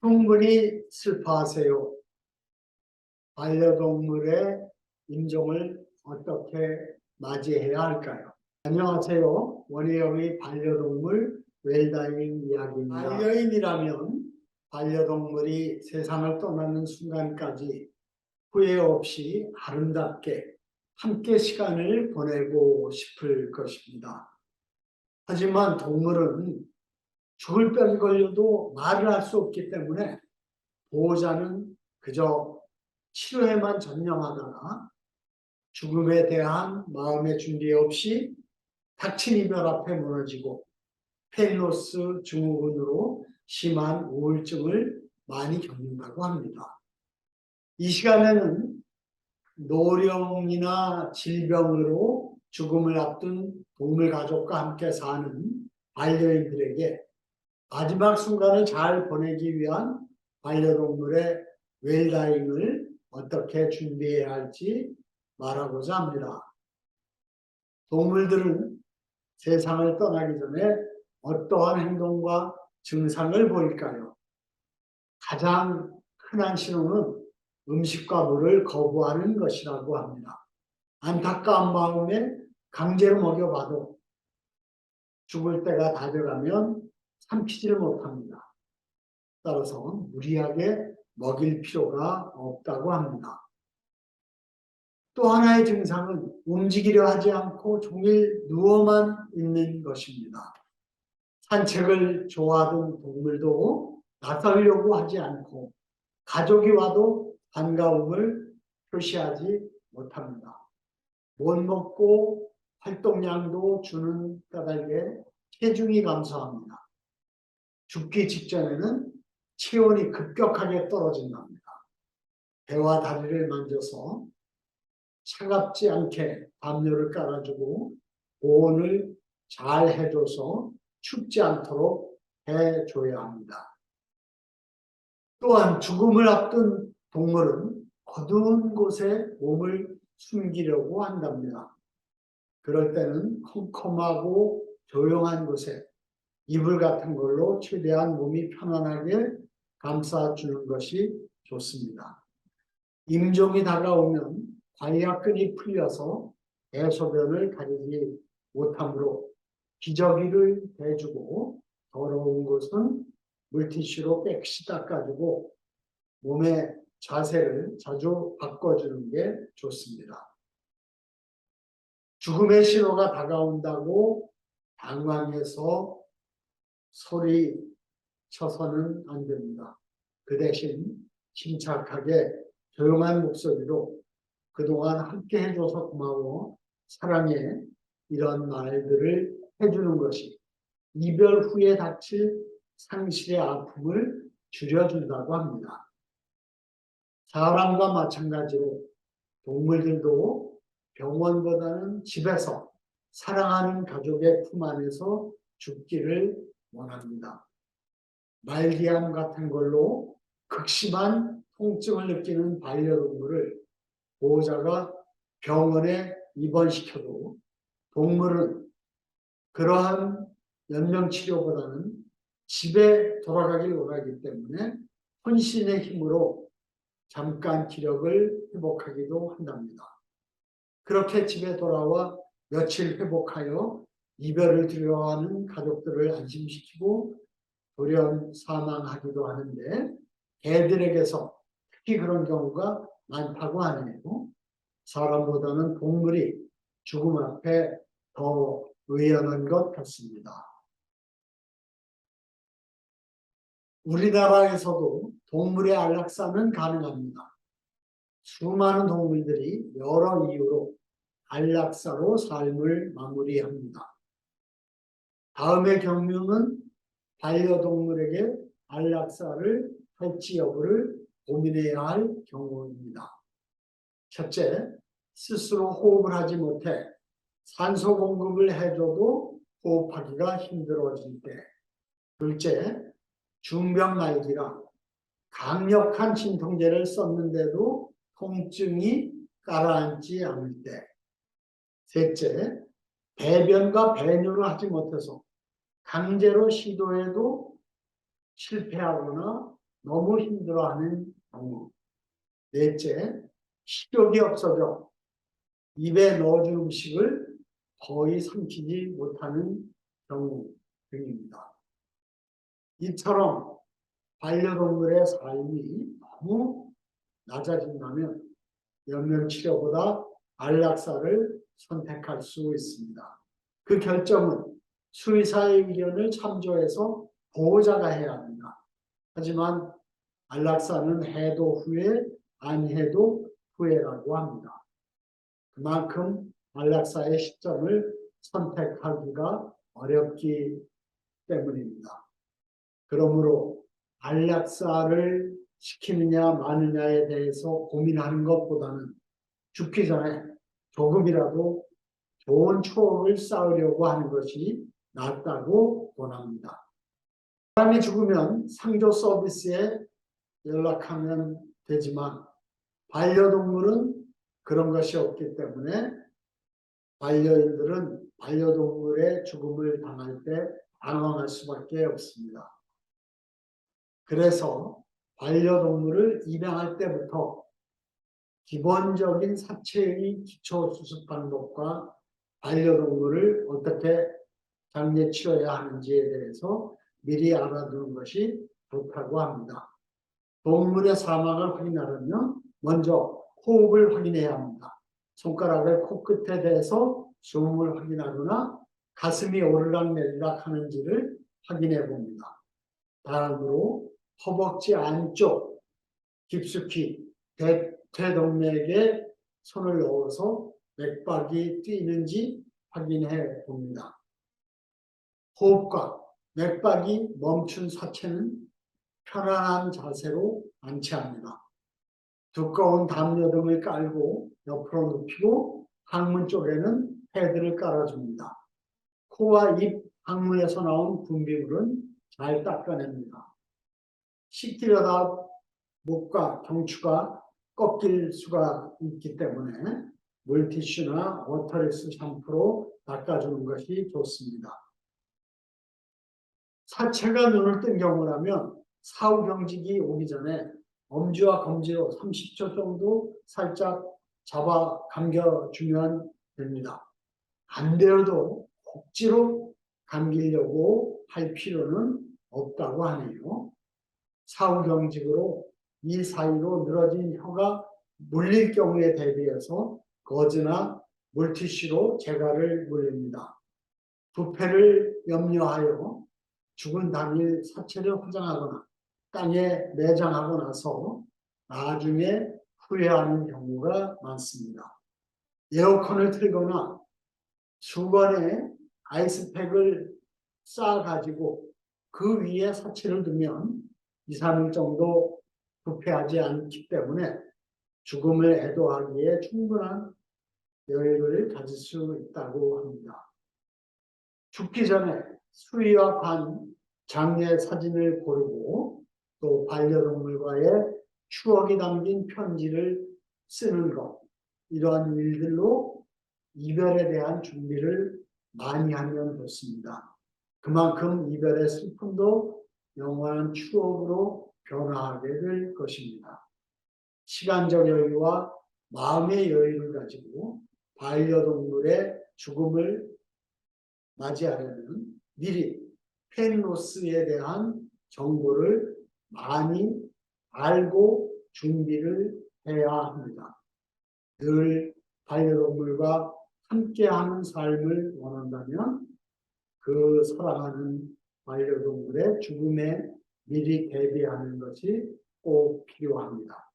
충분히 슬퍼하세요. 반려동물의 임종을 어떻게 맞이해야 할까요? 안녕하세요. 원희영의 반려동물 웰다잉 이야기입니다. 반려인이라면 반려동물이 세상을 떠나는 순간까지 후회 없이 아름답게 함께 시간을 보내고 싶을 것입니다. 하지만 동물은 죽을 병이 걸려도 말을 할 수 없기 때문에 보호자는 그저 치료에만 전념하다가 죽음에 대한 마음의 준비 없이 닥친 이별 앞에 무너지고 펜로스 증후군으로 심한 우울증을 많이 겪는다고 합니다. 이 시간에는 노령이나 질병으로 죽음을 앞둔 동물 가족과 함께 사는 반려인들에게 마지막 순간을 잘 보내기 위한 반려동물의 웰다잉을 어떻게 준비해야 할지 말하고자 합니다. 동물들은 세상을 떠나기 전에 어떠한 행동과 증상을 보일까요? 가장 흔한 신호는 음식과 물을 거부하는 것이라고 합니다. 안타까운 마음에 강제로 먹여봐도 죽을 때가 다 돼가면 삼키지를 못합니다. 따라서 무리하게 먹일 필요가 없다고 합니다. 또 하나의 증상은 움직이려 하지 않고 종일 누워만 있는 것입니다. 산책을 좋아하던 동물도 나서려고 하지 않고 가족이 와도 반가움을 표시하지 못합니다. 못 먹고 활동량도 주는 까닭에 체중이 감소합니다. 죽기 직전에는 체온이 급격하게 떨어진답니다. 배와 다리를 만져서 차갑지 않게 담요를 깔아주고 보온을 잘 해줘서 춥지 않도록 해줘야 합니다. 또한 죽음을 앞둔 동물은 어두운 곳에 몸을 숨기려고 한답니다. 그럴 때는 컴컴하고 조용한 곳에 이불 같은 걸로 최대한 몸이 편안하게 감싸주는 것이 좋습니다. 임종이 다가오면 관략근이 풀려서 대소변을 가리지 못하므로 기저귀를 대주고 더러운 곳은 물티슈로 깨끗이 닦아주고 몸의 자세를 자주 바꿔주는 게 좋습니다. 죽음의 신호가 다가온다고 당황해서 소리쳐서는 안 됩니다. 그 대신 침착하게 조용한 목소리로 그동안 함께 해줘서 고마워, 사랑해, 이런 말들을 해주는 것이 이별 후에 닥칠 상실의 아픔을 줄여준다고 합니다. 사람과 마찬가지로 동물들도 병원보다는 집에서 사랑하는 가족의 품 안에서 죽기를 원합니다. 말기암 같은 걸로 극심한 통증을 느끼는 반려동물을 보호자가 병원에 입원시켜도 동물은 그러한 연명치료보다는 집에 돌아가길 원하기 때문에 혼신의 힘으로 잠깐 기력을 회복하기도 한답니다. 그렇게 집에 돌아와 며칠 회복하여 이별을 두려워하는 가족들을 안심시키고 돌연 사망하기도 하는데 개들에게서 특히 그런 경우가 많다고 하네요. 사람보다는 동물이 죽음 앞에 더 의연한 것 같습니다. 우리나라에서도 동물의 안락사는 가능합니다. 수많은 동물들이 여러 이유로 안락사로 삶을 마무리합니다. 다음의 경우는 반려동물에게 안락사를 할지 여부를 고민해야 할 경우입니다. 첫째, 스스로 호흡을 하지 못해 산소 공급을 해줘도 호흡하기가 힘들어질 때. 둘째, 중병 말기라 강력한 진통제를 썼는데도 통증이 가라앉지 않을 때. 셋째, 배변과 배뇨를 하지 못해서 강제로 시도해도 실패하거나 너무 힘들어하는 경우. 넷째, 식욕이 없어져 입에 넣어준 음식을 거의 삼키지 못하는 경우 등입니다. 이처럼 반려동물의 삶이 너무 낮아진다면 연명치료보다 안락사를 선택할 수 있습니다. 그 결정은 수의사의 의견을 참조해서 보호자가 해야 합니다. 하지만 안락사는 해도 후회, 안 해도 후회라고 합니다. 그만큼 안락사의 시점을 선택하기가 어렵기 때문입니다. 그러므로 안락사를 시키느냐 마느냐에 대해서 고민하는 것보다는 죽기 전에 조금이라도 좋은 추억을 쌓으려고 하는 것이 낫다고 권합니다. 사람이 죽으면 상조 서비스에 연락하면 되지만 반려동물은 그런 것이 없기 때문에 반려인들은 반려동물의 죽음을 당할 때 당황할 수밖에 없습니다. 그래서 반려동물을 입양할 때부터 기본적인 사체의 기초수습 방법과 반려동물을 어떻게 장례 치러야 하는지에 대해서 미리 알아두는 것이 좋다고 합니다. 동물의 사망을 확인하려면 먼저 호흡을 확인해야 합니다. 손가락을 코끝에 대서 숨을 확인하거나 가슴이 오르락내리락 하는지를 확인해 봅니다. 다음으로 허벅지 안쪽 깊숙이 대퇴동맥에 손을 넣어서 맥박이 뛰는지 확인해 봅니다. 호흡과 맥박이 멈춘 사체는 편안한 자세로 안치합니다. 두꺼운 담요 등을 깔고 옆으로 눕히고 항문 쪽에는 패드를 깔아줍니다. 코와 입 항문에서 나온 분비물은 잘 닦아냅니다. 씻기려다 목과 경추가 꺾일 수가 있기 때문에 물티슈나 워터렉스 샴푸로 닦아주는 것이 좋습니다. 사체가 눈을 뜬 경우라면 사후경직이 오기 전에 엄지와 검지로 30초 정도 살짝 잡아 감겨주면 됩니다. 안 되어도 억지로 감기려고 할 필요는 없다고 하네요. 사후경직으로 이 사이로 늘어진 혀가 물릴 경우에 대비해서 거즈나 물티슈로 재갈을 물립니다. 부패를 염려하여 죽은 당일 사체를 화장하거나 땅에 내장하고 나서 나중에 후회하는 경우가 많습니다. 에어컨을 틀거나 수건에 아이스팩을 쌓아가지고 그 위에 사체를 두면 2, 3일 정도 부패하지 않기 때문에 죽음을 애도하기에 충분한 여유를 가질 수 있다고 합니다. 죽기 전에 수의와 관, 장례 사진을 고르고 또 반려동물과의 추억이 담긴 편지를 쓰는 것, 이러한 일들로 이별에 대한 준비를 많이 하면 좋습니다. 그만큼 이별의 슬픔도 영원한 추억으로 변화하게 될 것입니다. 시간적 여유와 마음의 여유를 가지고 반려동물의 죽음을 맞이하려면 미리 펜로스에 대한 정보를 많이 알고 준비를 해야 합니다. 늘 반려동물과 함께하는 삶을 원한다면 그 사랑하는 반려동물의 죽음에 미리 대비하는 것이 꼭 필요합니다.